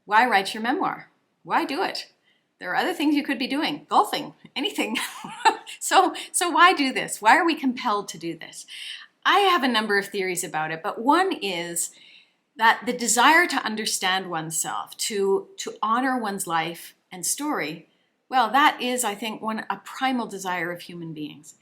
Why write your memoir? Why do it? There are other things you could be doing, golfing, anything. So why do this? Why are we compelled to do this? I have a number of theories about it, but one is that the desire to understand oneself, to honor one's life and story, well, that is, I think, a primal desire of human beings.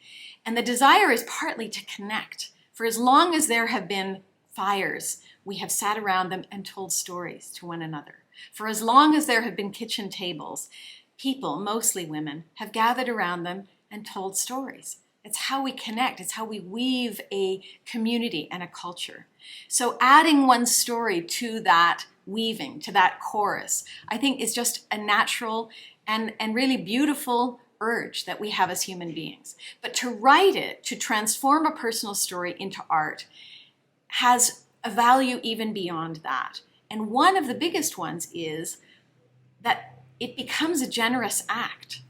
And the desire is partly to connect. For as long as there have been fires, we have sat around them and told stories to one another. For as long as there have been kitchen tables, people, mostly women, have gathered around them and told stories. It's how we connect. It's how we weave a community and a culture. So adding one's story to that weaving, to that chorus, I think is just a natural and really beautiful urge that we have as human beings. But to write it, to transform a personal story into art, has a value even beyond that. And one of the biggest ones is that it becomes a generous act.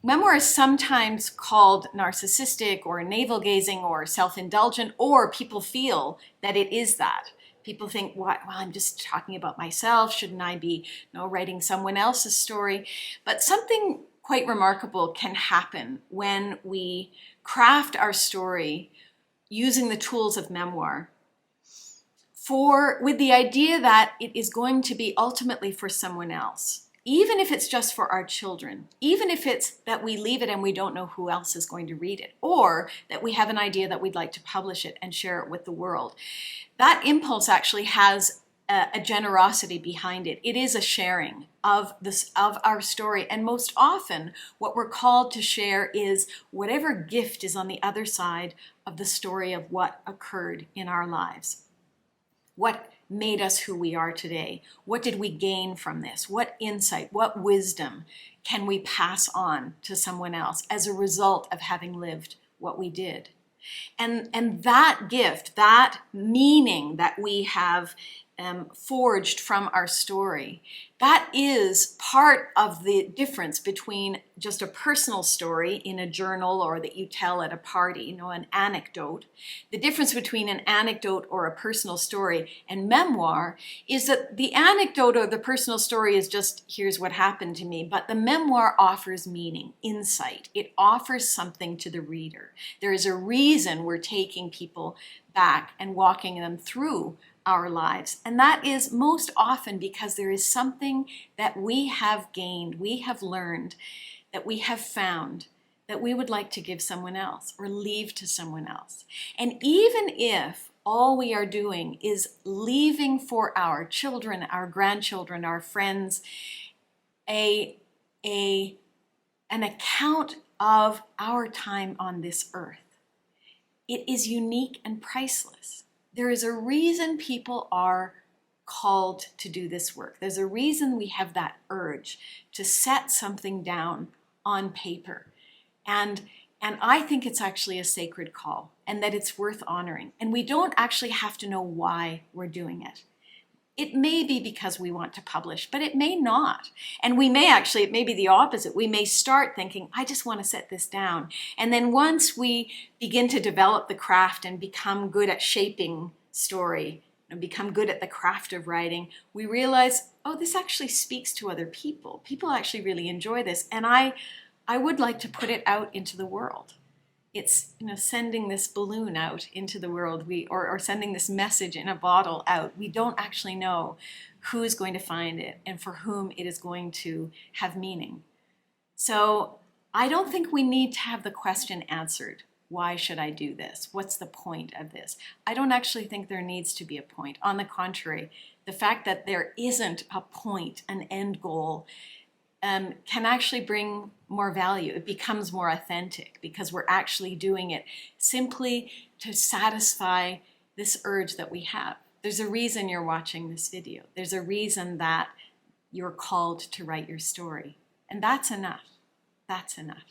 Memoir is sometimes called narcissistic or navel-gazing or self-indulgent, or people feel that it is that. People think, well, I'm just talking about myself. Shouldn't I be writing someone else's story? But something quite remarkable can happen when we craft our story using the tools of memoir with the idea that it is going to be ultimately for someone else. Even if it's just for our children, even if it's that we leave it and we don't know who else is going to read it, or that we have an idea that we'd like to publish it and share it with the world, that impulse actually has a generosity behind it. It is a sharing of our story, and most often what we're called to share is whatever gift is on the other side of the story of what occurred in our lives. What made us who we are today? What did we gain from this? What insight, what wisdom can we pass on to someone else as a result of having lived what we did? And that gift, that meaning that we have forged from our story, that is part of the difference between just a personal story in a journal or that you tell at a party, an anecdote. The difference between an anecdote or a personal story and memoir is that the anecdote or the personal story is just, here's what happened to me, but the memoir offers meaning, insight. It offers something to the reader. There is a reason we're taking people back and walking them through our lives. And that is most often because there is something that we have gained, we have learned, that we have found that we would like to give someone else or leave to someone else. And even if all we are doing is leaving for our children, our grandchildren, our friends, an account of our time on this earth, it is unique and priceless. There is a reason people are called to do this work. There's a reason we have that urge to set something down on paper. And I think it's actually a sacred call and that it's worth honoring. And we don't actually have to know why we're doing it. It may be because we want to publish, but it may not. And it may be the opposite. We may start thinking, I just want to set this down. And then once we begin to develop the craft and become good at shaping story and become good at the craft of writing, we realize, oh, this actually speaks to other people. People actually really enjoy this. And I would like to put it out into the world. It's sending this balloon out into the world, or sending this message in a bottle out. We don't actually know who is going to find it and for whom it is going to have meaning. So I don't think we need to have the question answered. Why should I do this? What's the point of this? I don't actually think there needs to be a point. On the contrary, the fact that there isn't a point, an end goal, can actually bring more value. It becomes more authentic because we're actually doing it simply to satisfy this urge that we have. There's a reason you're watching this video. There's a reason that you're called to write your story. And that's enough. That's enough.